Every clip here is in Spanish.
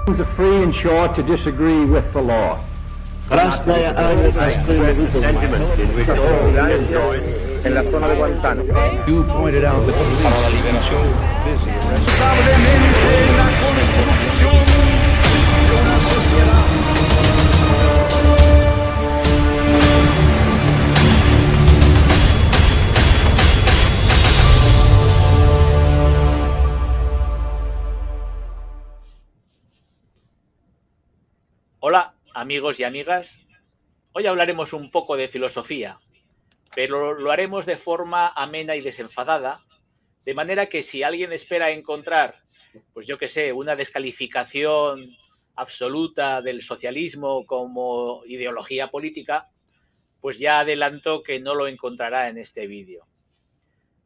are free and sure to disagree with the law. En la zona de Guantánamo. You pointed out the Para la liberación. Hola, amigos y amigas. Hoy hablaremos un poco de filosofía, pero lo haremos de forma amena y desenfadada, de manera que si alguien espera encontrar, pues yo qué sé, una descalificación absoluta del socialismo como ideología política, pues ya adelanto que no lo encontrará en este vídeo.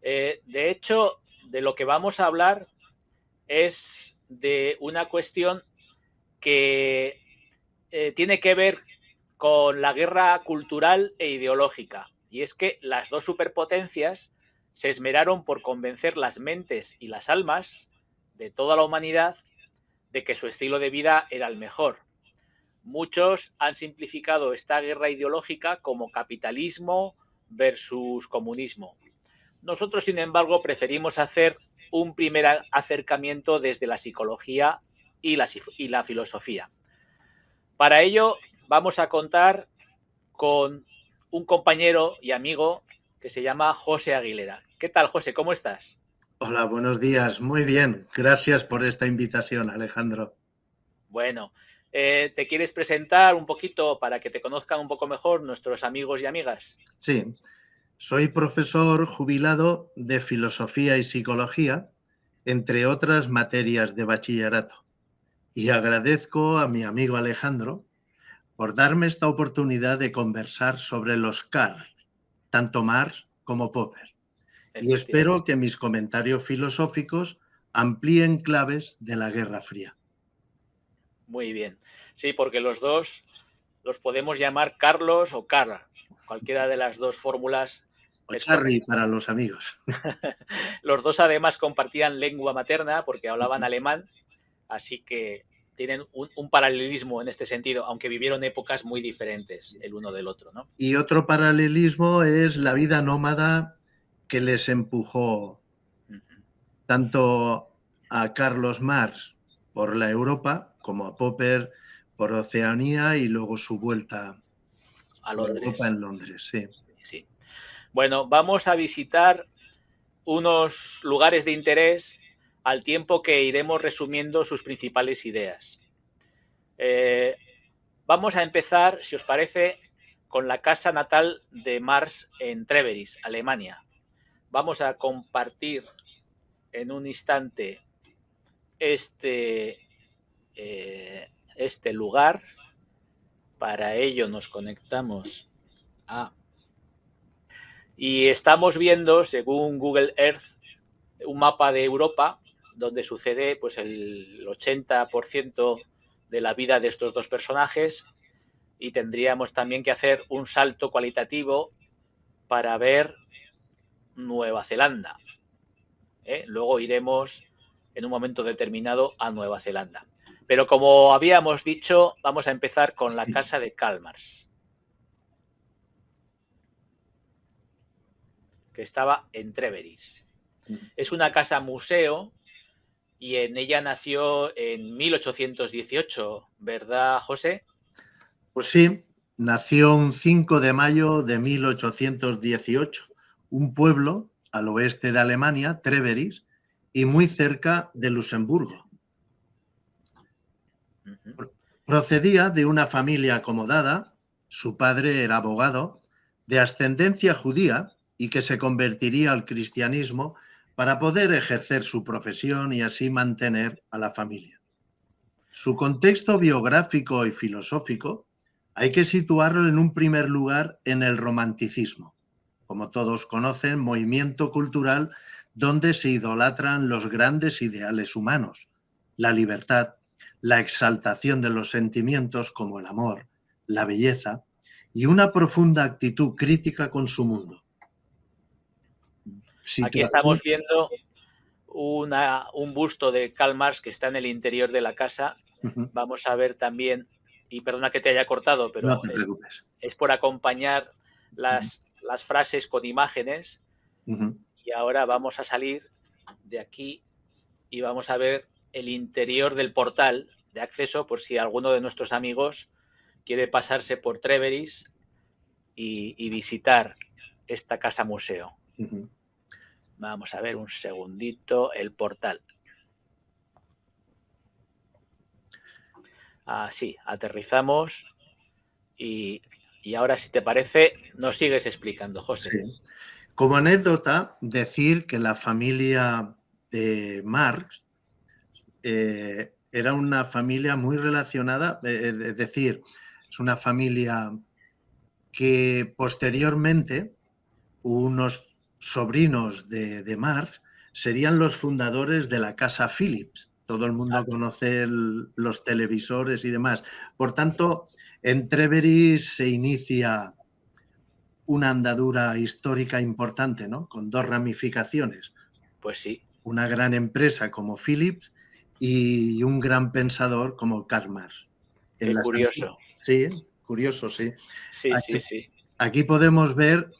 De hecho, de lo que vamos a hablar es de una cuestión que tiene que ver con la guerra cultural e ideológica. Y es que las dos superpotencias se esmeraron por convencer las mentes y las almas de toda la humanidad de que su estilo de vida era el mejor. Muchos han simplificado esta guerra ideológica como capitalismo versus comunismo. Nosotros, sin embargo, preferimos hacer un primer acercamiento desde la psicología y la filosofía. Para ello vamos a contar con un compañero y amigo que se llama José Aguilera. ¿Qué tal, José? ¿Cómo estás? Hola, buenos días. Muy bien. Gracias por esta invitación, Alejandro. Bueno, ¿te quieres presentar un poquito para que te conozcan un poco mejor nuestros amigos y amigas? Sí, soy profesor jubilado de Filosofía y Psicología, entre otras materias de bachillerato. Y agradezco a mi amigo Alejandro por darme esta oportunidad de conversar sobre los Karl, tanto Marx como Popper. Y espero que mis comentarios filosóficos amplíen claves de la Guerra Fría. Muy bien. Sí, porque los dos los podemos llamar Carlos o Carla. Cualquiera de las dos fórmulas O es Charlie correcta. para los amigos. Los dos además compartían lengua materna porque hablaban alemán, así que tienen un paralelismo en este sentido, aunque vivieron épocas muy diferentes el uno del otro, ¿no? Y otro paralelismo es la vida nómada que les empujó tanto a Carlos Marx por la Europa como a Popper por Oceanía y luego su vuelta A a Europa Londres. en Londres. Sí. Sí. Bueno, vamos a visitar unos lugares de interés al tiempo que iremos resumiendo sus principales ideas. Vamos a empezar, si os parece, con la casa natal de Marx en Treveris, Alemania. Vamos a compartir en un instante este lugar. Para ello nos conectamos a... Y estamos viendo, según Google Earth, un mapa de Europa donde sucede pues, el 80% de la vida de estos dos personajes, y tendríamos también que hacer un salto cualitativo para ver Nueva Zelanda. Luego iremos en un momento determinado a Nueva Zelanda. Pero como habíamos dicho, vamos a empezar con la casa de Karl Marx, que estaba en Treveris. Es una casa museo y en ella nació en 1818, ¿verdad, José? Pues sí, nació un 5 de mayo de 1818, un pueblo al oeste de Alemania, Treveris, y muy cerca de Luxemburgo. Procedía de una familia acomodada, su padre era abogado, de ascendencia judía y que se convertiría al cristianismo para poder ejercer su profesión y así mantener a la familia. Su contexto biográfico y filosófico hay que situarlo en un primer lugar en el romanticismo, como todos conocen, movimiento cultural donde se idolatran los grandes ideales humanos, la libertad, la exaltación de los sentimientos como el amor, la belleza y una profunda actitud crítica con su mundo. Aquí estamos viendo un busto de Karl Marx que está en el interior de la casa Ujú. Vamos a ver también, y perdona que te haya cortado, No pero te preocupes. es por acompañar Ujú. las frases con imágenes. Ujú. Y ahora vamos a salir de aquí y vamos a ver el interior del portal de acceso por si alguno de nuestros amigos quiere pasarse por Treveris y visitar esta casa museo. Ujú. Vamos a ver un segundito el portal. Así, aterrizamos y ahora, si te parece, nos sigues explicando, José. Sí. Como anécdota, decir que la familia de Marx era una familia muy relacionada, es decir, es una familia que posteriormente unos sobrinos de Marx serían los fundadores de la casa Philips. Todo el mundo conoce los televisores y demás. Por tanto, en Treveris se inicia una andadura histórica importante, ¿no? Con dos ramificaciones. Pues sí, Una gran empresa como Philips y un gran pensador como Karl Marx. En qué las curioso. Sí, curioso, sí. Sí, sí, Aquí, sí. aquí podemos ver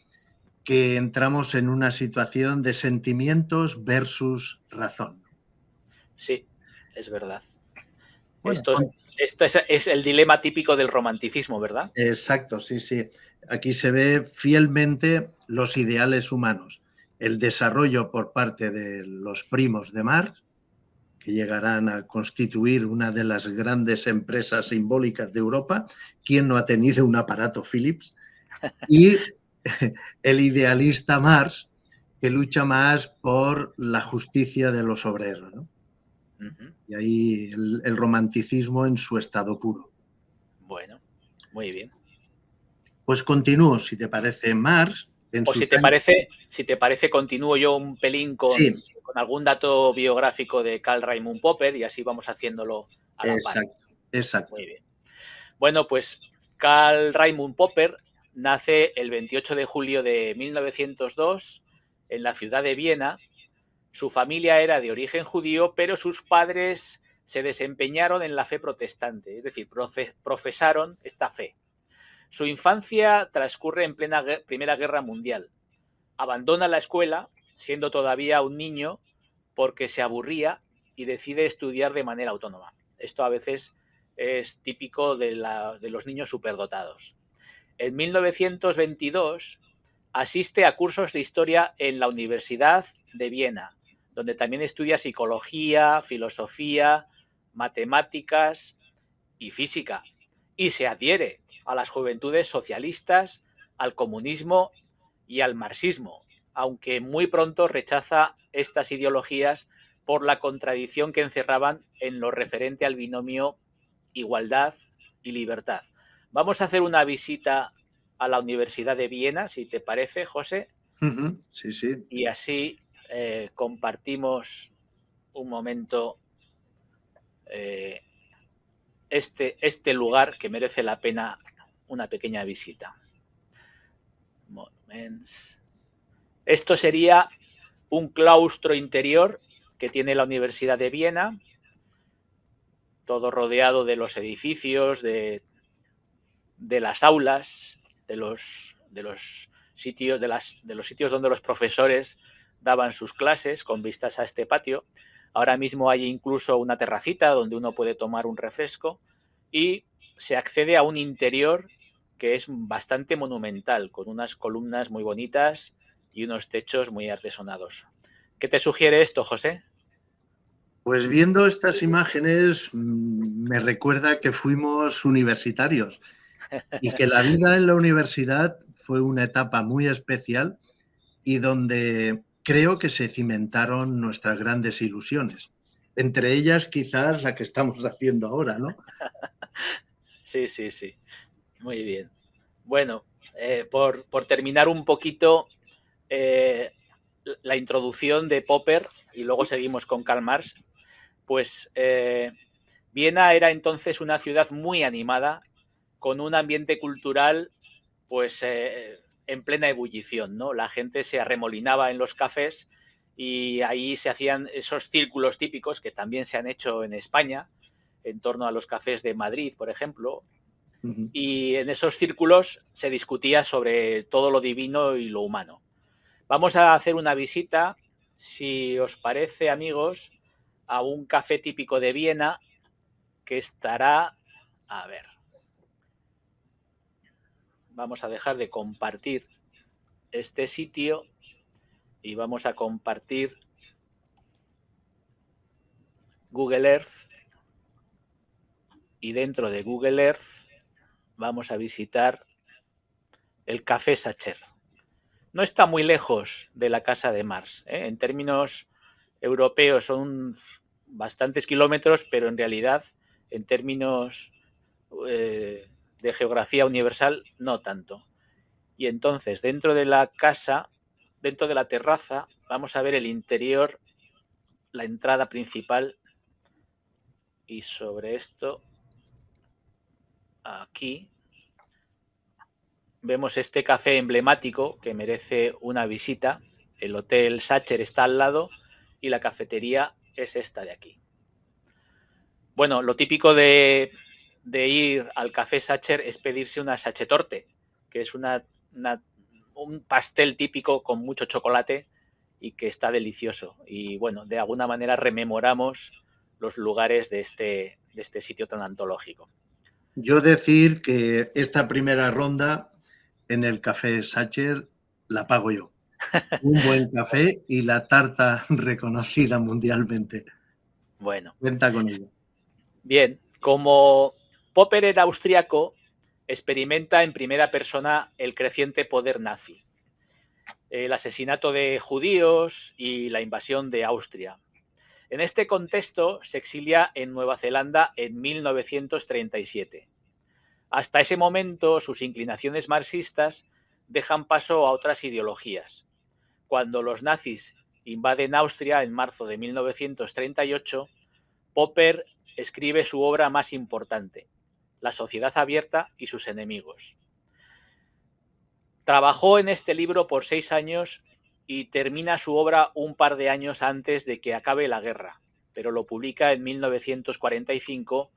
que entramos en una situación de sentimientos versus razón. Sí, es verdad. Bueno, Esto es el dilema típico del romanticismo, ¿verdad? exacto, sí, sí. Aquí se ve fielmente los ideales humanos, el desarrollo por parte de los primos de Marx, que llegarán a constituir una de las grandes empresas simbólicas de Europa. ¿Quién no ha tenido un aparato Philips? Y el idealista Marx, que lucha más por la justicia de los obreros, ¿no? Ujú. Y ahí el romanticismo en su estado puro. Bueno, muy bien. Pues continúo, si te parece, Marx, en O sus años... si te parece, continúo yo un pelín Sí, con algún dato biográfico de Karl Raimund Popper y así vamos haciéndolo a la par. exacto, exacto. Muy bien. Bueno, pues Karl Raimund Popper nace el 28 de julio de 1902 en la ciudad de Viena. Su familia era de origen judío, pero sus padres se desempeñaron en la fe protestante, es decir, profesaron esta fe. Su infancia transcurre en plena Primera Guerra Mundial. Abandona la escuela, siendo todavía un niño, porque se aburría y decide estudiar de manera autónoma. Esto a veces es típico de los niños superdotados. En 1922 asiste a cursos de historia en la Universidad de Viena, donde también estudia psicología, filosofía, matemáticas y física, y se adhiere a las juventudes socialistas, al comunismo y al marxismo, aunque muy pronto rechaza estas ideologías por la contradicción que encerraban en lo referente al binomio igualdad y libertad. Vamos a hacer una visita a la Universidad de Viena, si te parece, José, Ujú, sí, sí. y así compartimos un momento eh, este lugar que merece la pena una pequeña visita. Monuments. Esto sería un claustro interior que tiene la Universidad de Viena, todo rodeado de los edificios, de las aulas, de los sitios, de los sitios donde los profesores daban sus clases con vistas a este patio. Ahora mismo hay incluso una terracita donde uno puede tomar un refresco y se accede a un interior que es bastante monumental, con unas columnas muy bonitas y unos techos muy artesonados. ¿Qué te sugiere esto, José? Pues viendo estas imágenes me recuerda que fuimos universitarios y que la vida en la universidad fue una etapa muy especial y donde creo que se cimentaron nuestras grandes ilusiones. Entre ellas, quizás la que estamos haciendo ahora, ¿no? Sí, sí, sí. Muy bien. Bueno, por terminar un poquito eh, la introducción de Popper y luego seguimos con Karl Marx, pues Viena era entonces una ciudad muy animada, con un ambiente cultural pues en plena ebullición, ¿no? La gente se arremolinaba en los cafés y ahí se hacían esos círculos típicos que también se han hecho en España, en torno a los cafés de Madrid, por ejemplo, Ujú. y en esos círculos se discutía sobre todo lo divino y lo humano. Vamos a hacer una visita, si os parece, amigos, a un café típico de Viena que estará... A ver, vamos a dejar de compartir este sitio y vamos a compartir Google Earth, y dentro de Google Earth vamos a visitar el Café Sacher. No está muy lejos de la Casa de Marx, ¿eh? En términos europeos son bastantes kilómetros, pero en realidad, en términos de geografía universal, no tanto. Y entonces, dentro de la casa, dentro de la terraza, vamos a ver el interior, la entrada principal, y sobre esto, aquí, vemos este café emblemático que merece una visita. El Hotel Sacher está al lado y la cafetería es esta de aquí. Bueno, lo típico de ir al Café Sacher es pedirse una sachetorte, que es un pastel típico con mucho chocolate y que está delicioso. Y bueno, de alguna manera rememoramos los lugares de este sitio tan antológico. Yo decir que esta primera ronda en el Café Sacher la pago yo. Un buen café y la tarta reconocida mundialmente. Bueno, Cuenta con ello. bien, como Popper era austriaco, experimenta en primera persona el creciente poder nazi, el asesinato de judíos y la invasión de Austria. En este contexto se exilia en Nueva Zelanda en 1937. Hasta ese momento sus inclinaciones marxistas dejan paso a otras ideologías. Cuando los nazis invaden Austria en marzo de 1938, Popper escribe su obra más importante, La sociedad abierta y sus enemigos. Trabajó en este libro por 6 años y termina su obra un par de años antes de que acabe la guerra, pero lo publica en 1945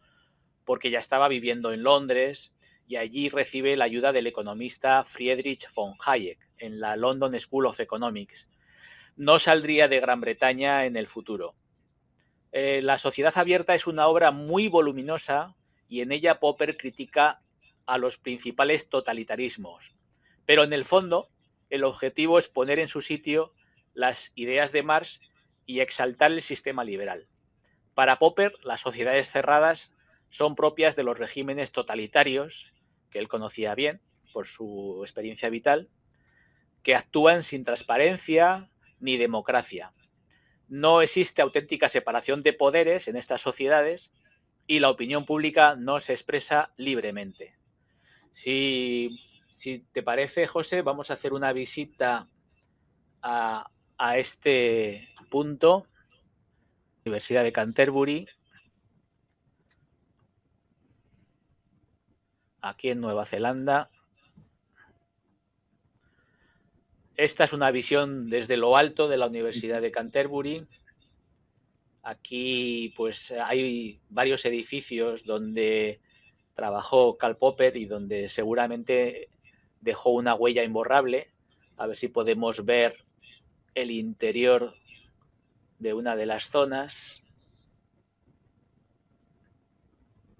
porque ya estaba viviendo en Londres y allí recibe la ayuda del economista Friedrich von Hayek en la London School of Economics. No saldría de Gran Bretaña en el futuro. La sociedad abierta es una obra muy voluminosa y en ella Popper critica a los principales totalitarismos. Pero en el fondo, el objetivo es poner en su sitio las ideas de Marx y exaltar el sistema liberal. Para Popper, las sociedades cerradas son propias de los regímenes totalitarios, que él conocía bien por su experiencia vital, que actúan sin transparencia ni democracia. No existe auténtica separación de poderes en estas sociedades y la opinión pública no se expresa libremente. Si te parece, José, vamos a hacer una visita a este punto, Universidad de Canterbury, aquí en Nueva Zelanda. Esta es una visión desde lo alto de la Universidad de Canterbury. Aquí pues hay varios edificios donde trabajó Karl Popper y donde seguramente dejó una huella imborrable. A ver si podemos ver el interior de una de las zonas.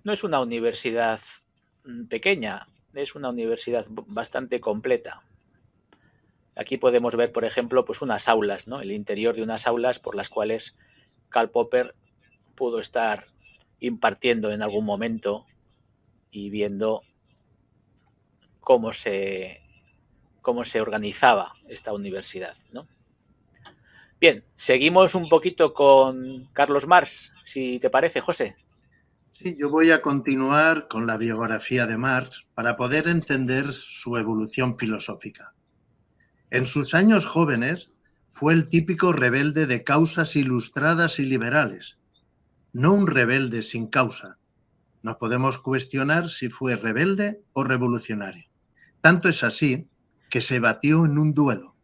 No es una universidad pequeña, es una universidad bastante completa. Aquí podemos ver, por ejemplo, pues unas aulas, ¿no? El interior de unas aulas por las cuales Karl Popper pudo estar impartiendo en algún momento y viendo cómo se organizaba esta universidad, ¿no? Bien, seguimos un poquito con Carlos Marx, si te parece, José. Sí, yo voy a continuar con la biografía de Marx para poder entender su evolución filosófica. En sus años jóvenes fue el típico rebelde de causas ilustradas y liberales, no un rebelde sin causa. Nos podemos cuestionar si fue rebelde o revolucionario. Tanto es así que se batió en un duelo.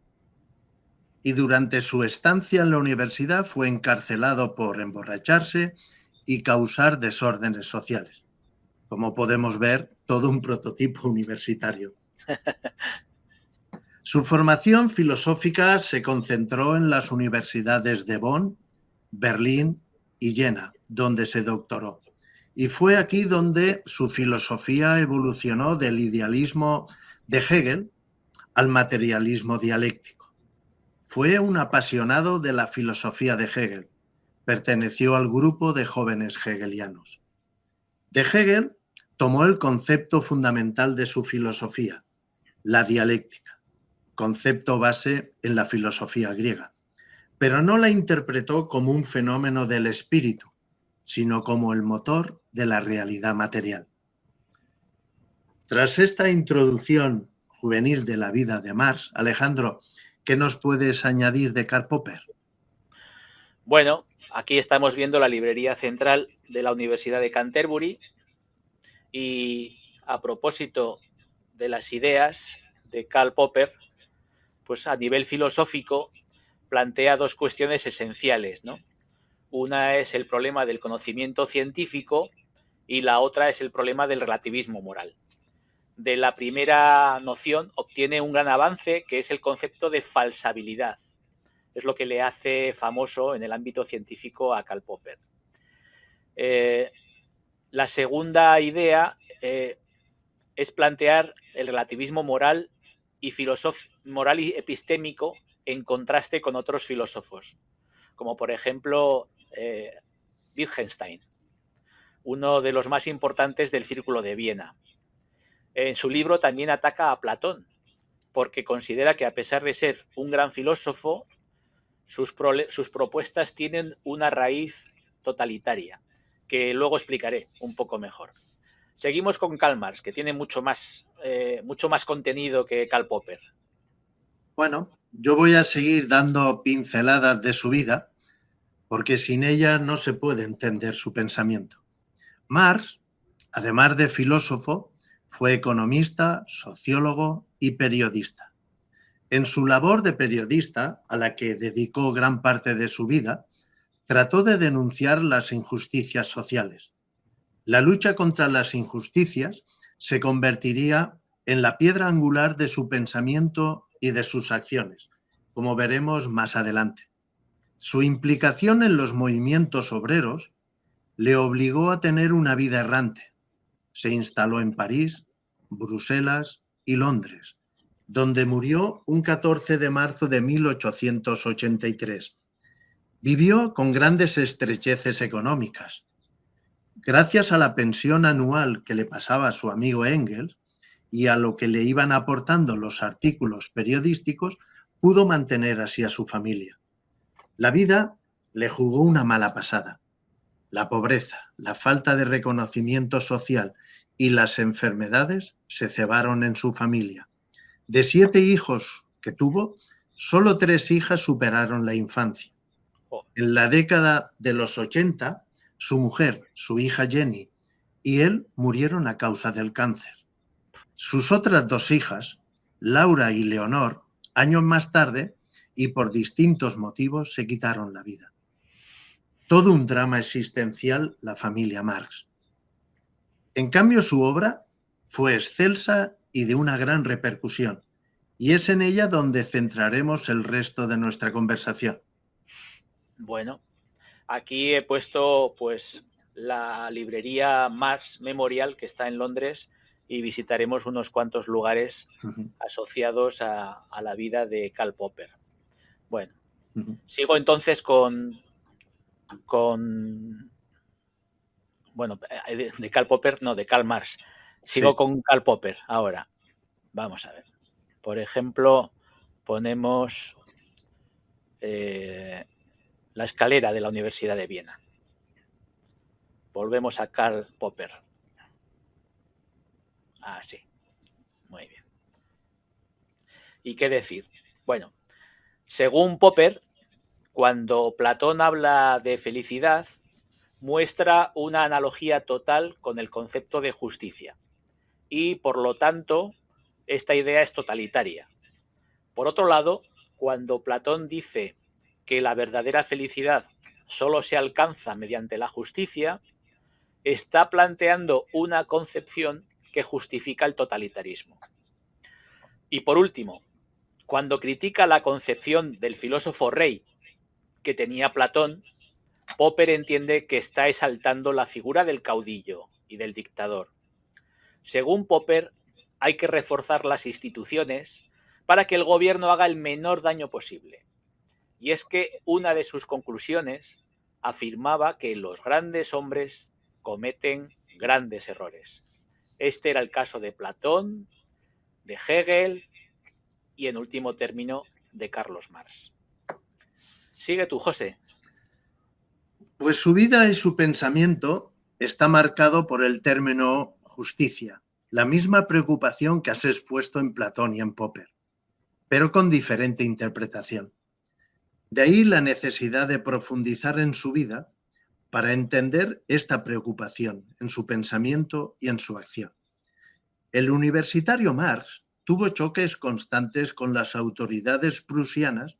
Y durante su estancia en la universidad fue encarcelado por emborracharse y causar desórdenes sociales. Como podemos ver, todo un prototipo universitario. Su formación filosófica se concentró en las universidades de Bonn, Berlín y Jena, donde se doctoró. Y fue aquí donde su filosofía evolucionó del idealismo de Hegel al materialismo dialéctico. Fue un apasionado de la filosofía de Hegel. Perteneció al grupo de jóvenes hegelianos. De Hegel tomó el concepto fundamental de su filosofía, la dialéctica, concepto base en la filosofía griega, pero no la interpretó como un fenómeno del espíritu, sino como el motor de la realidad material. Tras esta introducción juvenil de la vida de Marx, Alejandro, ¿qué nos puedes añadir de Karl Popper? Bueno, aquí estamos viendo la librería central de la Universidad de Canterbury y a propósito de las ideas de Karl Popper, pues a nivel filosófico plantea dos cuestiones esenciales, ¿no? Una es el problema del conocimiento científico y la otra es el problema del relativismo moral. De la primera noción obtiene un gran avance, que es el concepto de falsabilidad. Es lo que le hace famoso en el ámbito científico a Karl Popper. La segunda idea es plantear el relativismo moral y epistémico en contraste con otros filósofos, como por ejemplo Wittgenstein, uno de los más importantes del Círculo de Viena. En su libro también ataca a Platón, porque considera que a pesar de ser un gran filósofo, sus propuestas tienen una raíz totalitaria, que luego explicaré un poco mejor. Seguimos con Karl Marx, que tiene mucho más contenido que Karl Popper. Bueno, yo voy a seguir dando pinceladas de su vida, porque sin ella no se puede entender su pensamiento. Marx, además de filósofo, fue economista, sociólogo y periodista. En su labor de periodista, a la que dedicó gran parte de su vida, trató de denunciar las injusticias sociales. La lucha contra las injusticias se convertiría en la piedra angular de su pensamiento y de sus acciones, como veremos más adelante. Su implicación en los movimientos obreros le obligó a tener una vida errante. Se instaló en París, Bruselas y Londres, donde murió un 14 de marzo de 1883. Vivió con grandes estrecheces económicas. Gracias a la pensión anual que le pasaba a su amigo Engels y a lo que le iban aportando los artículos periodísticos, pudo mantener así a su familia. La vida le jugó una mala pasada. La pobreza, la falta de reconocimiento social y las enfermedades se cebaron en su familia. De 7 hijos que tuvo, solo 3 hijas superaron la infancia. En la década de los 80, su mujer, su hija Jenny y él murieron a causa del cáncer. Sus otras 2 hijas, Laura y Leonor, años más tarde y por distintos motivos se quitaron la vida. Todo un drama existencial la familia Marx. En cambio, su obra fue excelsa y de una gran repercusión, y es en ella donde centraremos el resto de nuestra conversación. Bueno, aquí he puesto pues la librería Marx Memorial, que está en Londres, y visitaremos unos cuantos lugares asociados a la vida de Karl Popper. Bueno, sigo entonces bueno, de Karl Popper, no, de Karl Marx. Sigo con Karl Popper ahora. Vamos a ver. Por ejemplo, ponemos la escalera de la Universidad de Viena. Volvemos a Karl Popper. Ah, sí. Muy bien. ¿Y qué decir? Bueno, según Popper, cuando Platón habla de felicidad, muestra una analogía total con el concepto de justicia. Y, por lo tanto, esta idea es totalitaria. Por otro lado, cuando Platón dice que la verdadera felicidad solo se alcanza mediante la justicia, está planteando una concepción que justifica el totalitarismo. Y por último, cuando critica la concepción del filósofo rey que tenía Platón, Popper entiende que está exaltando la figura del caudillo y del dictador. Según Popper, hay que reforzar las instituciones para que el gobierno haga el menor daño posible. Y es que una de sus conclusiones afirmaba que los grandes hombres cometen grandes errores. Este era el caso de Platón, de Hegel y, en último término, de Carlos Marx. Sigue tú, José. Pues su vida y su pensamiento está marcado por el término justicia, la misma preocupación que has expuesto en Platón y en Popper, pero con diferente interpretación. De ahí la necesidad de profundizar en su vida para entender esta preocupación en su pensamiento y en su acción. El universitario Marx tuvo choques constantes con las autoridades prusianas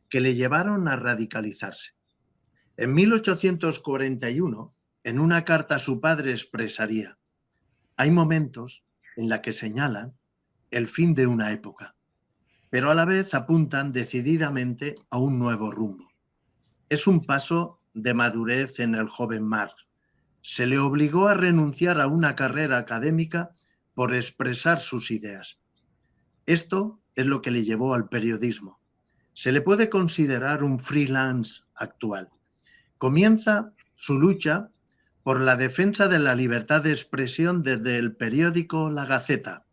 que le llevaron a radicalizarse. En 1841, en una carta a su padre expresaría: hay momentos en los que señalan el fin de una época, pero a la vez apuntan decididamente a un nuevo rumbo. Es un paso de madurez en el joven Marx. Se le obligó a renunciar a una carrera académica por expresar sus ideas. Esto es lo que le llevó al periodismo. Se le puede considerar un freelance actual. Comienza su lucha por la defensa de la libertad de expresión desde el periódico La Gaceta.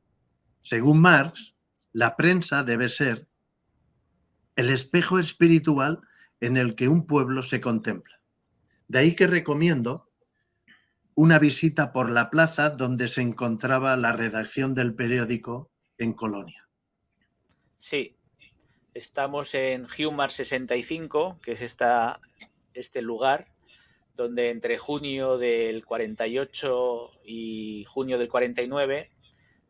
Según Marx, la prensa debe ser el espejo espiritual en el que un pueblo se contempla. De ahí que recomiendo una visita por la plaza donde se encontraba la redacción del periódico en Colonia. Sí, estamos en Humar 65, que es este lugar donde entre junio del 48 y junio del 49,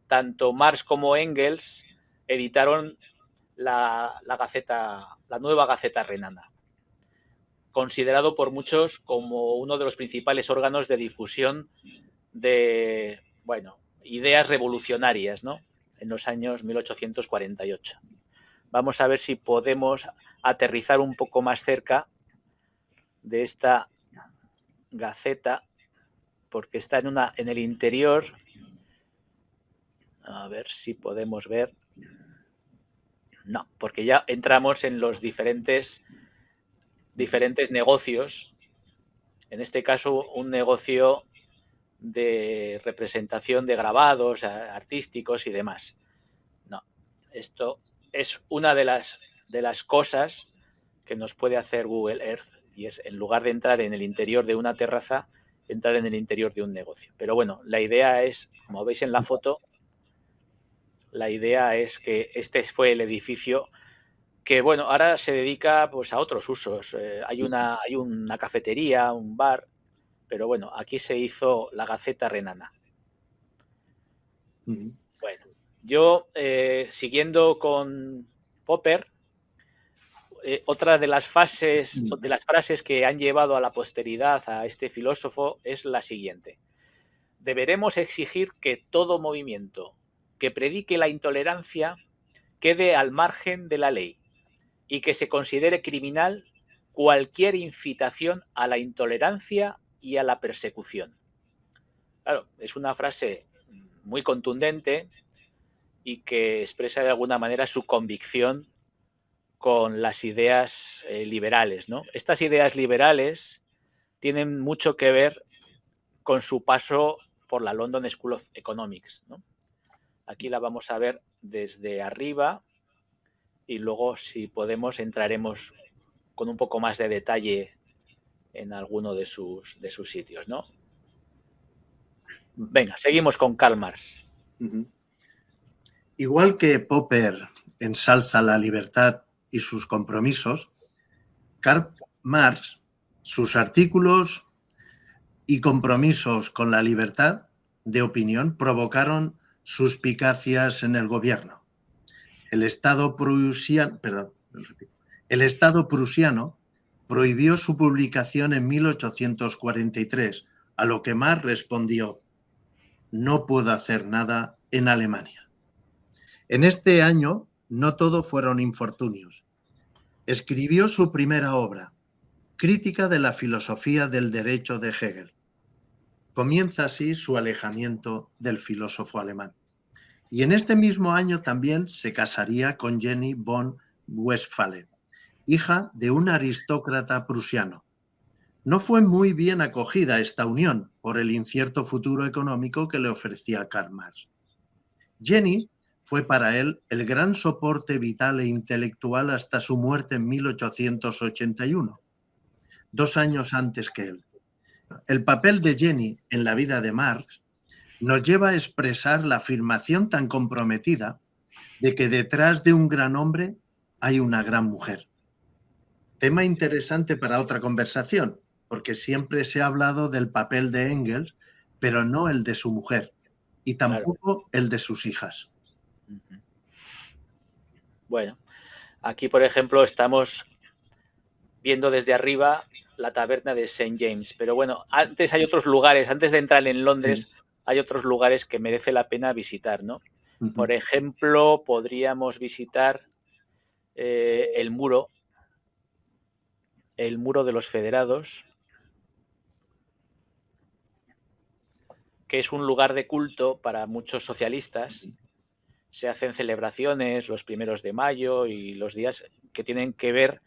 tanto Marx como Engels editaron la nueva Gaceta Renana, considerado por muchos como uno de los principales órganos de difusión de, ideas revolucionarias, ¿no?, en los años 1848. Vamos a ver si podemos aterrizar un poco más cerca de esta Gaceta, porque está en el interior. A ver si podemos ver. No, porque ya entramos en los diferentes negocios. En este caso, un negocio de representación de grabados artísticos y demás. No, esto es una de las cosas que nos puede hacer Google Earth, y es, en lugar de entrar en el interior de una terraza, entrar en el interior de un negocio. Pero bueno, la idea es, como veis en la foto, la idea es que este fue el edificio que, ahora se dedica pues a otros usos. Hay una cafetería, un bar, pero aquí se hizo la Gaceta Renana. Bueno, yo, siguiendo con Popper, otra de las frases que han llevado a la posteridad a este filósofo es la siguiente: deberemos exigir que todo movimiento que predique la intolerancia quede al margen de la ley y que se considere criminal cualquier incitación a la intolerancia y a la persecución. Claro, es una frase muy contundente y que expresa de alguna manera su convicción con las ideas liberales, ¿no? Estas ideas liberales tienen mucho que ver con su paso por la London School of Economics, ¿no? Aquí la vamos a ver desde arriba y luego, si podemos, entraremos con un poco más de detalle en alguno de sus sitios, ¿no? Venga, seguimos con Karl Marx. Igual que Popper ensalza la libertad y sus compromisos, Karl Marx, sus artículos y compromisos con la libertad de opinión provocaron suspicacias en el gobierno. El Estado prusiano prohibió su publicación en 1843, a lo que Marx respondió: no puedo hacer nada en Alemania. En este año no todo fueron infortunios. Escribió su primera obra, Crítica de la filosofía del derecho de Hegel. Comienza así su alejamiento del filósofo alemán. Y en este mismo año también se casaría con Jenny von Westphalen, hija de un aristócrata prusiano. No fue muy bien acogida esta unión por el incierto futuro económico que le ofrecía Karl Marx. Jenny fue para él el gran soporte vital e intelectual hasta su muerte en 1881, 2 años antes que él. El papel de Jenny en la vida de Marx nos lleva a expresar la afirmación tan comprometida de que detrás de un gran hombre hay una gran mujer. Tema interesante para otra conversación, porque siempre se ha hablado del papel de Engels, pero no el de su mujer, y tampoco el de sus hijas. Bueno, aquí, por ejemplo, estamos viendo desde arriba la taberna de St. James, pero bueno, antes hay otros lugares, antes de entrar en Londres, hay otros lugares que merece la pena visitar, ¿no? Por ejemplo, podríamos visitar el muro de los Federados, que es un lugar de culto para muchos socialistas. Se hacen celebraciones los 1 de mayo y los días que tienen que ver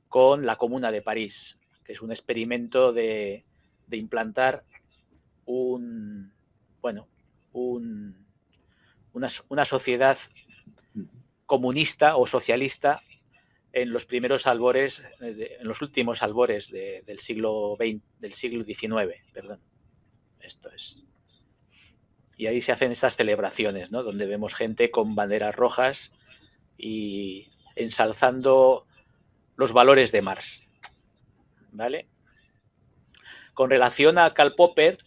con la Comuna de París, que es un experimento de implantar una sociedad comunista o socialista en los primeros albores, en los últimos albores del siglo XIX, perdón. Esto es. Y ahí se hacen estas celebraciones, ¿no? Donde vemos gente con banderas rojas y ensalzando los valores de Marx, ¿vale? Con relación a Karl Popper,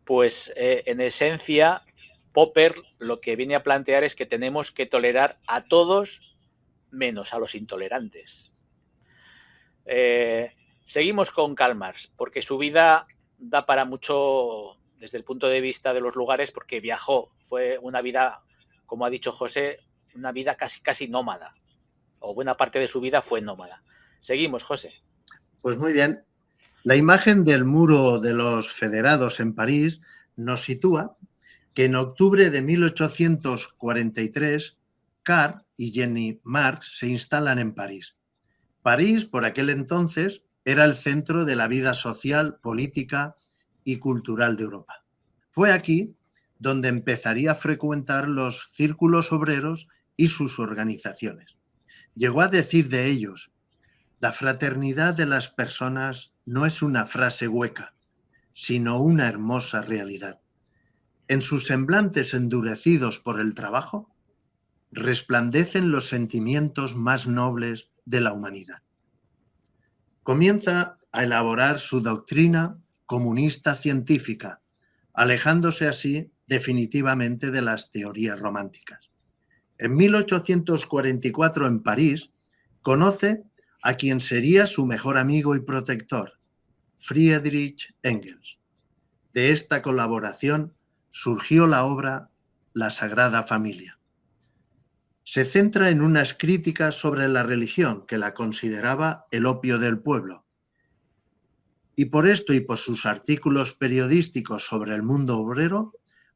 pues en esencia, Popper lo que viene a plantear es que tenemos que tolerar a todos menos a los intolerantes. Seguimos con Karl Marx, porque su vida da para mucho desde el punto de vista de los lugares, porque viajó, fue una vida, como ha dicho José, una vida casi nómada, o buena parte de su vida fue nómada. Seguimos, José. Pues muy bien. La imagen del muro de los Federados en París nos sitúa que en octubre de 1843 Karl y Jenny Marx se instalan en París. París, por aquel entonces, era el centro de la vida social, política y cultural de Europa. Fue aquí donde empezaría a frecuentar los círculos obreros y sus organizaciones. Llegó a decir de ellos: la fraternidad de las personas no es una frase hueca, sino una hermosa realidad. En sus semblantes endurecidos por el trabajo, resplandecen los sentimientos más nobles de la humanidad. Comienza a elaborar su doctrina comunista científica, alejándose así definitivamente de las teorías románticas. En 1844, en París, conoce a quien sería su mejor amigo y protector, Friedrich Engels. De esta colaboración surgió la obra La Sagrada Familia. Se centra en unas críticas sobre la religión, que la consideraba el opio del pueblo. Y por esto y por sus artículos periodísticos sobre el mundo obrero,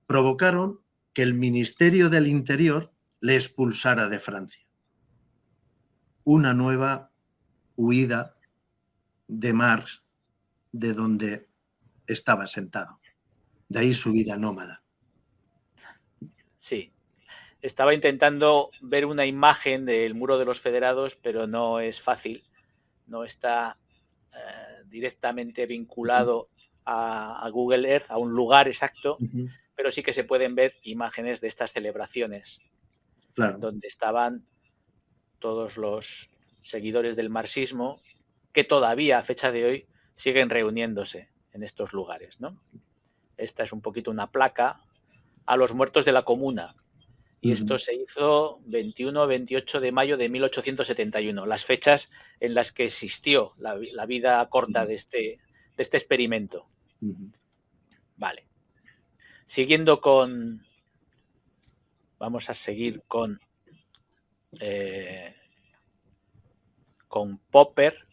provocaron que el Ministerio del Interior le expulsara de Francia. Una nueva huida de Marx de donde estaba sentado. De ahí su vida nómada. Sí. Estaba intentando ver una imagen del muro de los Federados, pero no es fácil. No está directamente vinculado a Google Earth, a un lugar exacto, pero sí que se pueden ver imágenes de estas celebraciones, claro, donde estaban todos los seguidores del marxismo, que todavía a fecha de hoy siguen reuniéndose en estos lugares, ¿no? Esta es un poquito una placa a los muertos de la comuna. Y esto se hizo 21-28 de mayo de 1871, las fechas en las que existió la vida corta de este experimento. Vale. Siguiendo con... Vamos a seguir con Popper.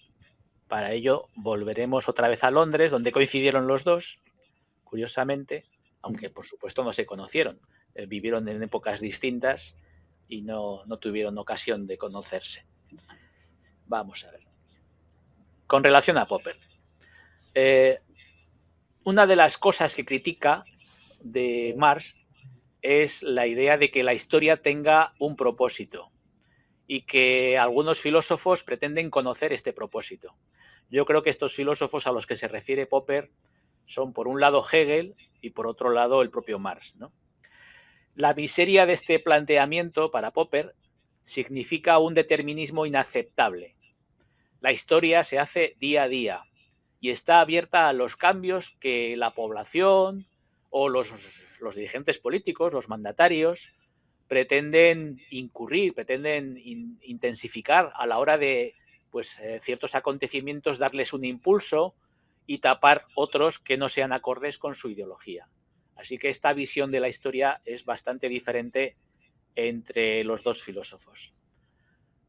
Para ello volveremos otra vez a Londres, donde coincidieron los dos, curiosamente, aunque por supuesto no se conocieron. Vivieron en épocas distintas y no tuvieron ocasión de conocerse. Vamos a ver. Con relación a Popper, una de las cosas que critica de Marx es la idea de que la historia tenga un propósito y que algunos filósofos pretenden conocer este propósito. Yo creo que estos filósofos a los que se refiere Popper son, por un lado, Hegel y, por otro lado, el propio Marx, ¿no? La miseria de este planteamiento para Popper significa un determinismo inaceptable. La historia se hace día a día y está abierta a los cambios que la población o los dirigentes políticos, los mandatarios, pretenden incurrir, pretenden intensificar a la hora de ciertos acontecimientos, darles un impulso y tapar otros que no sean acordes con su ideología. Así que esta visión de la historia es bastante diferente entre los dos filósofos.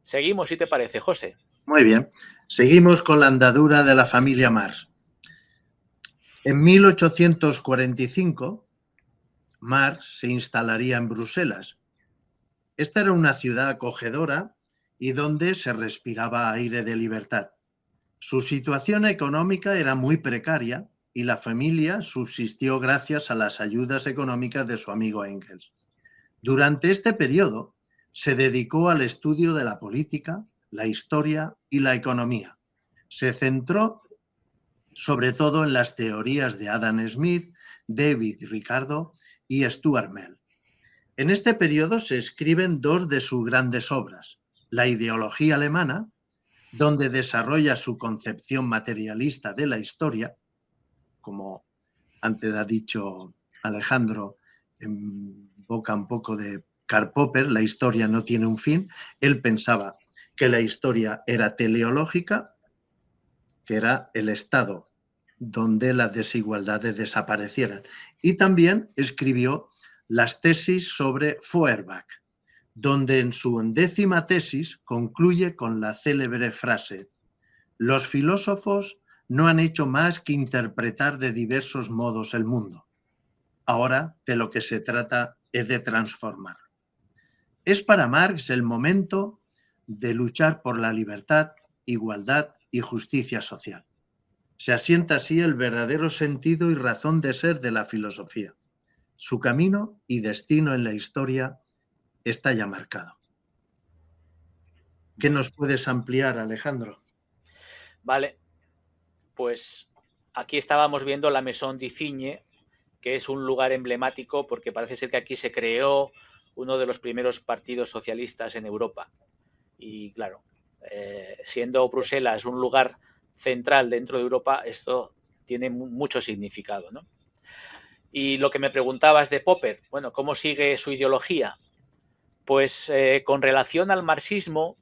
Seguimos, si te parece, José. Muy bien. Seguimos con la andadura de la familia Marx. En 1845, Marx se instalaría en Bruselas. Esta era una ciudad acogedora y donde se respiraba aire de libertad. Su situación económica era muy precaria y la familia subsistió gracias a las ayudas económicas de su amigo Engels. Durante este periodo se dedicó al estudio de la política, la historia y la economía. Se centró sobre todo en las teorías de Adam Smith, David Ricardo y Stuart Mill. En este periodo se escriben dos de sus grandes obras, La ideología alemana, donde desarrolla su concepción materialista de la historia, como antes ha dicho Alejandro, en boca un poco de Karl Popper, la historia no tiene un fin. Él pensaba que la historia era teleológica, que era el estado donde las desigualdades desaparecieran. Y también escribió las tesis sobre Feuerbach, donde en su 11ª tesis concluye con la célebre frase: los filósofos no han hecho más que interpretar de diversos modos el mundo. Ahora de lo que se trata es de transformar. Es para Marx el momento de luchar por la libertad, igualdad y justicia social. Se asienta así el verdadero sentido y razón de ser de la filosofía. Su camino y destino en la historia está ya marcado. ¿Qué nos puedes ampliar, Alejandro? Vale, pues aquí estábamos viendo la Maison du Cygne, que es un lugar emblemático porque parece ser que aquí se creó uno de los primeros partidos socialistas en Europa. Y claro, siendo Bruselas un lugar central dentro de Europa, esto tiene mucho significado, ¿no? Y lo que me preguntabas de Popper, bueno, ¿cómo sigue su ideología? Pues con relación al marxismo,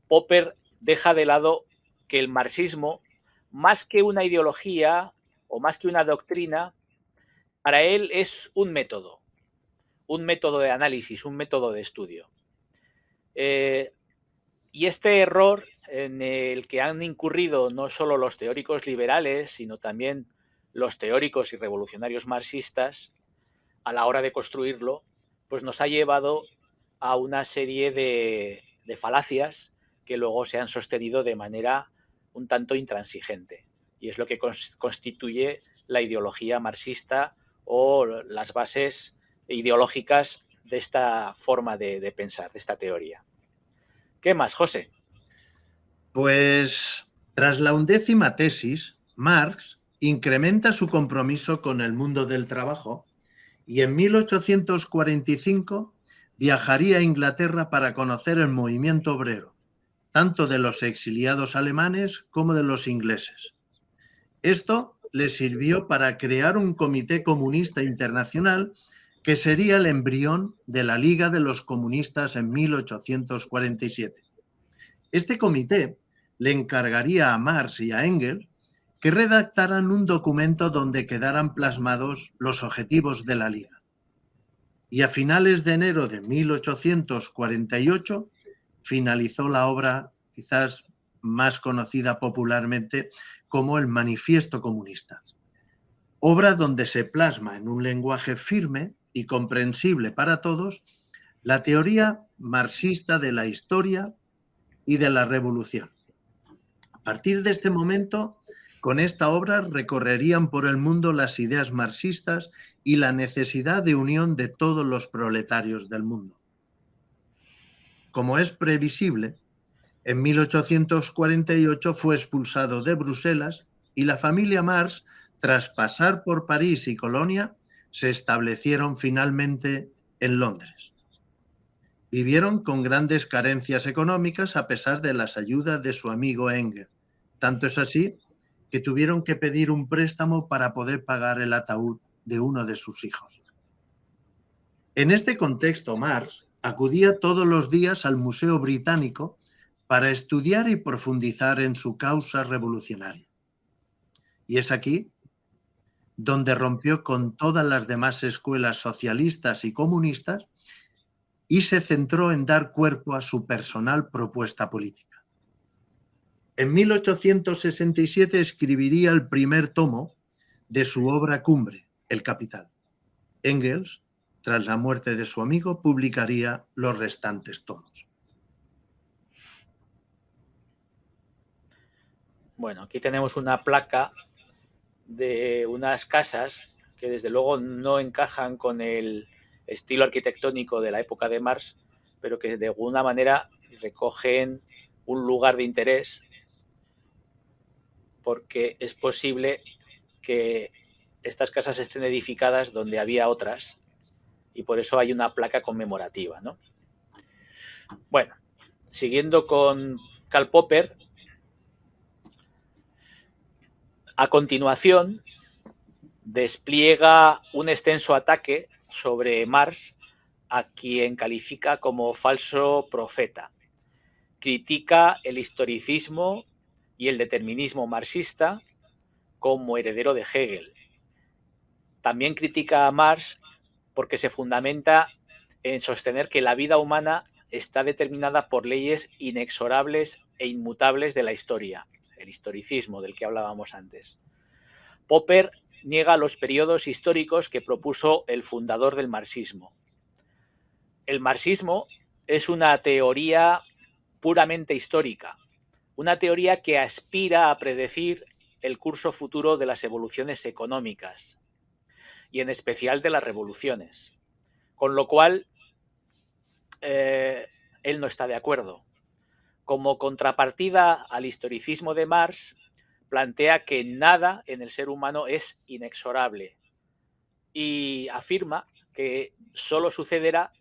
Popper deja de lado que el marxismo, más que una ideología o más que una doctrina, para él es un método de análisis, un método de estudio. Y este error en el que han incurrido no solo los teóricos liberales, sino también los teóricos y revolucionarios marxistas, a la hora de construirlo, pues nos ha llevado a una serie de falacias que luego se han sostenido de manera un tanto intransigente. Y es lo que constituye la ideología marxista o las bases ideológicas de esta forma de pensar, de esta teoría. ¿Qué más, José? Pues tras la 11ª tesis, Marx incrementa su compromiso con el mundo del trabajo y en 1845 viajaría a Inglaterra para conocer el movimiento obrero, tanto de los exiliados alemanes como de los ingleses. Esto le sirvió para crear un comité comunista internacional que sería el embrión de la Liga de los Comunistas en 1847. Este comité le encargaría a Marx y a Engels que redactaran un documento donde quedaran plasmados los objetivos de la Liga. Y a finales de enero de 1848 finalizó la obra quizás más conocida popularmente como el Manifiesto Comunista, obra donde se plasma en un lenguaje firme y comprensible para todos la teoría marxista de la historia y de la revolución. A partir de este momento, con esta obra recorrerían por el mundo las ideas marxistas y la necesidad de unión de todos los proletarios del mundo. Como es previsible, en 1848 fue expulsado de Bruselas y la familia Marx, tras pasar por París y Colonia, se establecieron finalmente en Londres. Vivieron con grandes carencias económicas a pesar de las ayudas de su amigo Engels. Tanto es así que tuvieron que pedir un préstamo para poder pagar el ataúd de uno de sus hijos. En este contexto, Marx acudía todos los días al Museo Británico para estudiar y profundizar en su causa revolucionaria. Y es aquí donde rompió con todas las demás escuelas socialistas y comunistas y se centró en dar cuerpo a su personal propuesta política. En 1867 escribiría el primer tomo de su obra cumbre, El Capital. Engels, tras la muerte de su amigo, publicaría los restantes tomos. Bueno, aquí tenemos una placa de unas casas que desde luego no encajan con el estilo arquitectónico de la época de Marx, pero que de alguna manera recogen un lugar de interés, porque es posible que estas casas estén edificadas donde había otras y por eso hay una placa conmemorativa, ¿no? Bueno, siguiendo con Karl Popper, a continuación despliega un extenso ataque sobre Marx, a quien califica como falso profeta. Critica el historicismo y el determinismo marxista como heredero de Hegel. También critica a Marx porque se fundamenta en sostener que la vida humana está determinada por leyes inexorables e inmutables de la historia, el historicismo del que hablábamos antes. Popper niega los periodos históricos que propuso el fundador del marxismo. El marxismo es una teoría puramente histórica, una teoría que aspira a predecir el curso futuro de las evoluciones económicas y en especial de las revoluciones, con lo cual él no está de acuerdo. Como contrapartida al historicismo de Marx, plantea que nada en el ser humano es inexorable y afirma que solo sucederá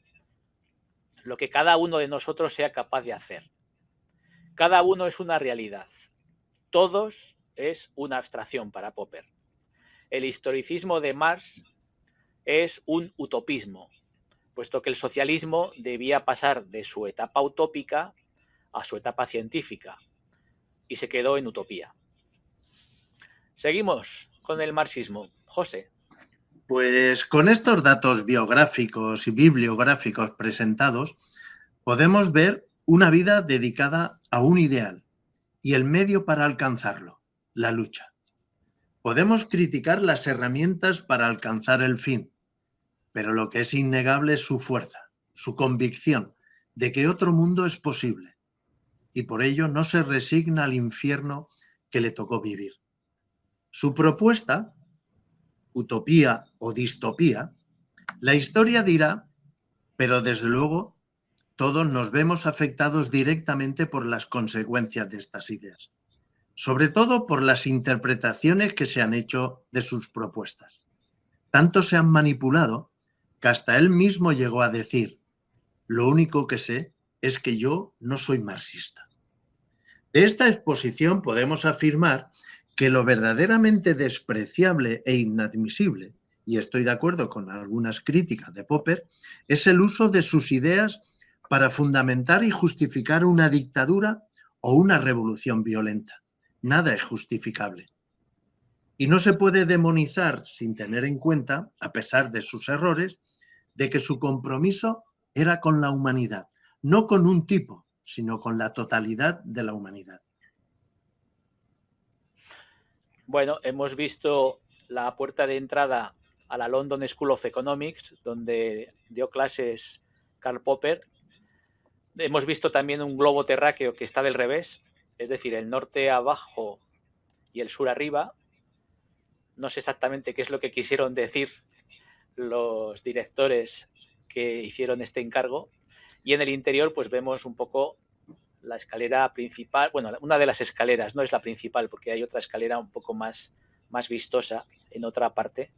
lo que cada uno de nosotros sea capaz de hacer. Cada uno es una realidad. Todos es una abstracción para Popper. El historicismo de Marx es un utopismo, puesto que el socialismo debía pasar de su etapa utópica a su etapa científica y se quedó en utopía. Seguimos con el marxismo. José. Pues con estos datos biográficos y bibliográficos presentados, podemos ver una vida dedicada a un ideal y el medio para alcanzarlo, la lucha. Podemos criticar las herramientas para alcanzar el fin, pero lo que es innegable es su fuerza, su convicción de que otro mundo es posible y por ello no se resigna al infierno que le tocó vivir. Su propuesta, utopía o distopía, la historia dirá, pero desde luego todos nos vemos afectados directamente por las consecuencias de estas ideas, sobre todo por las interpretaciones que se han hecho de sus propuestas. Tanto se han manipulado que hasta él mismo llegó a decir: lo único que sé es que yo no soy marxista. De esta exposición podemos afirmar que lo verdaderamente despreciable e inadmisible y estoy de acuerdo con algunas críticas de Popper, es el uso de sus ideas para fundamentar y justificar una dictadura o una revolución violenta. Nada es justificable. Y no se puede demonizar sin tener en cuenta, a pesar de sus errores, de que su compromiso era con la humanidad, no con un tipo, sino con la totalidad de la humanidad. Bueno, hemos visto la puerta de entrada a la London School of Economics, donde dio clases Karl Popper. Hemos visto también un globo terráqueo que está del revés, es decir, el norte abajo y el sur arriba. No sé exactamente qué es lo que quisieron decir los directores que hicieron este encargo. Y en el interior pues vemos un poco la escalera principal, bueno, una de las escaleras, no es la principal porque hay otra escalera un poco más vistosa en otra parte.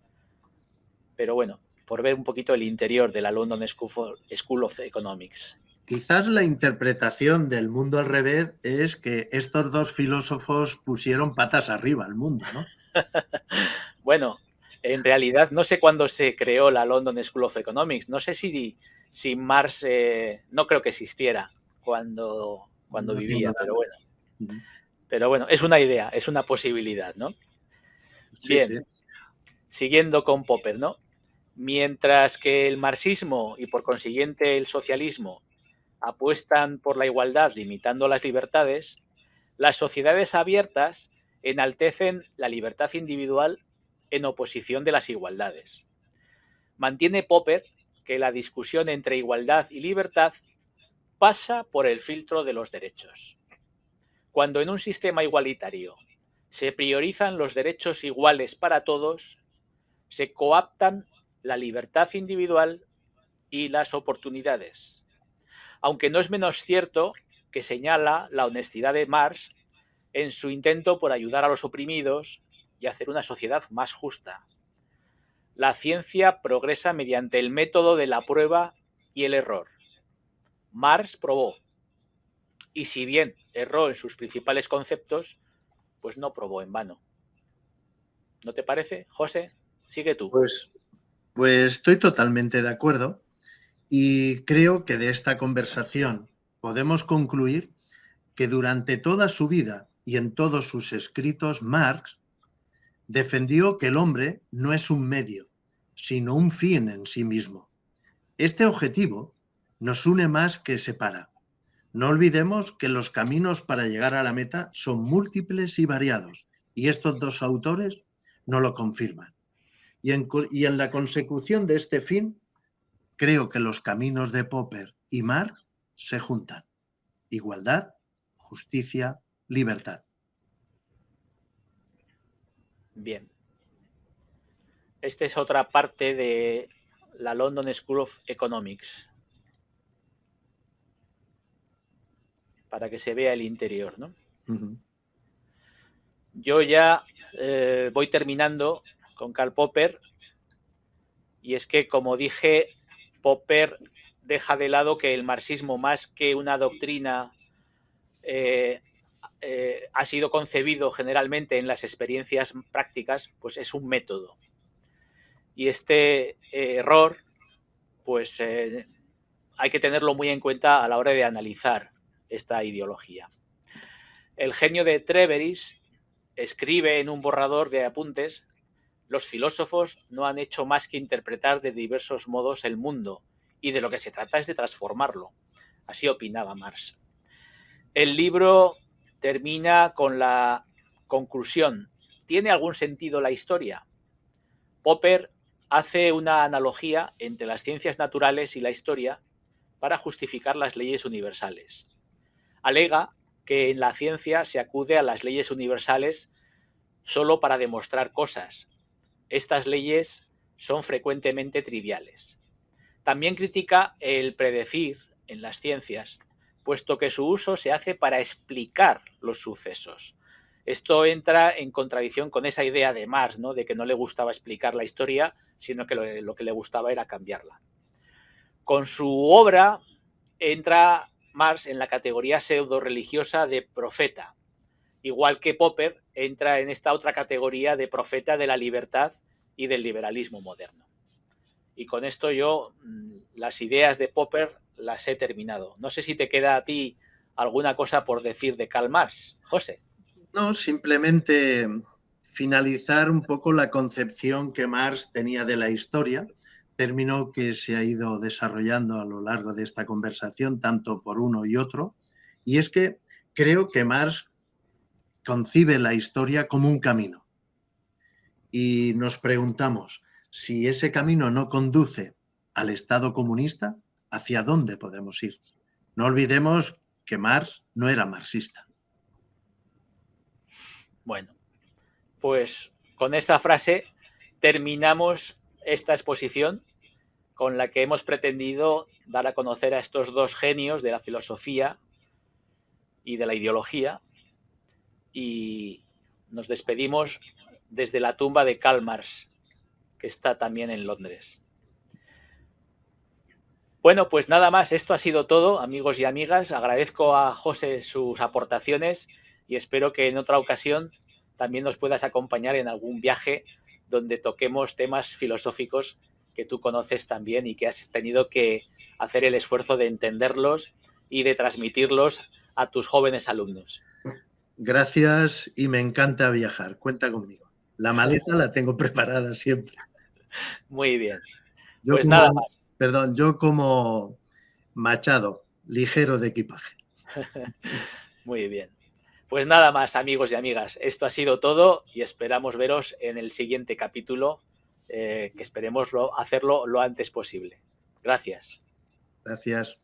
Pero bueno, por ver un poquito el interior de la London School of Economics. Quizás la interpretación del mundo al revés es que estos dos filósofos pusieron patas arriba al mundo, ¿no? Bueno, en realidad no sé cuándo se creó la London School of Economics. No sé si Marx no creo que existiera cuando No vivía, tengo pero bueno. duda. Pero bueno, es una idea, es una posibilidad, ¿no? Sí, Bien, sí. siguiendo con Popper, ¿no? Mientras que el marxismo y por consiguiente el socialismo apuestan por la igualdad limitando las libertades, las sociedades abiertas enaltecen la libertad individual en oposición de las igualdades. Mantiene Popper que la discusión entre igualdad y libertad pasa por el filtro de los derechos. Cuando en un sistema igualitario se priorizan los derechos iguales para todos, se coaptan la libertad individual y las oportunidades. Aunque no es menos cierto que señala la honestidad de Marx en su intento por ayudar a los oprimidos y hacer una sociedad más justa. La ciencia progresa mediante el método de la prueba y el error. Marx probó, y si bien erró en sus principales conceptos, pues no probó en vano. ¿No te parece, José? Sigue tú. Pues estoy totalmente de acuerdo y creo que de esta conversación podemos concluir que durante toda su vida y en todos sus escritos, Marx defendió que el hombre no es un medio, sino un fin en sí mismo. Este objetivo nos une más que separa. No olvidemos que los caminos para llegar a la meta son múltiples y variados, y estos dos autores nos lo confirman. Y en la consecución de este fin, creo que los caminos de Popper y Marx se juntan. Igualdad, justicia, libertad. Bien. Esta es otra parte de la London School of Economics, para que se vea el interior, ¿no? Uh-huh. Yo ya voy terminando con Karl Popper, y es que, como dije, Popper deja de lado que el marxismo, más que una doctrina, ha sido concebido generalmente en las experiencias prácticas, pues es un método. Y este error, pues hay que tenerlo muy en cuenta a la hora de analizar esta ideología. El genio de Treveris escribe en un borrador de apuntes: los filósofos no han hecho más que interpretar de diversos modos el mundo, y de lo que se trata es de transformarlo. Así opinaba Marx. El libro termina con la conclusión: ¿tiene algún sentido la historia? Popper hace una analogía entre las ciencias naturales y la historia para justificar las leyes universales. Alega que en la ciencia se acude a las leyes universales solo para demostrar cosas. Estas leyes son frecuentemente triviales. También critica el predecir en las ciencias, puesto que su uso se hace para explicar los sucesos. Esto entra en contradicción con esa idea de Marx, ¿no?, de que no le gustaba explicar la historia, sino que lo que le gustaba era cambiarla. Con su obra entra Marx en la categoría pseudo-religiosa de profeta, igual que Popper entra en esta otra categoría de profeta de la libertad y del liberalismo moderno. Y con esto yo las ideas de Popper las he terminado. No sé si te queda a ti alguna cosa por decir de Karl Marx, José. No, simplemente finalizar un poco la concepción que Marx tenía de la historia, término que se ha ido desarrollando a lo largo de esta conversación, tanto por uno y otro, y es que creo que Marx concibe la historia como un camino. Y nos preguntamos, si ese camino no conduce al Estado comunista, ¿hacia dónde podemos ir? No olvidemos que Marx no era marxista. Bueno, pues con esta frase terminamos esta exposición con la que hemos pretendido dar a conocer a estos dos genios de la filosofía y de la ideología, y nos despedimos desde la tumba de Karl Marx, que está también en Londres. Bueno, pues nada más, esto ha sido todo, amigos y amigas. Agradezco a José sus aportaciones y espero que en otra ocasión también nos puedas acompañar en algún viaje donde toquemos temas filosóficos que tú conoces también y que has tenido que hacer el esfuerzo de entenderlos y de transmitirlos a tus jóvenes alumnos. Gracias y me encanta viajar. Cuenta conmigo. La maleta la tengo preparada siempre. Muy bien. Yo Pues nada más. Perdón, yo como Machado, ligero de equipaje. Muy bien. Pues nada más, amigos y amigas. Esto ha sido todo y esperamos veros en el siguiente capítulo, que esperemos hacerlo lo antes posible. Gracias. Gracias.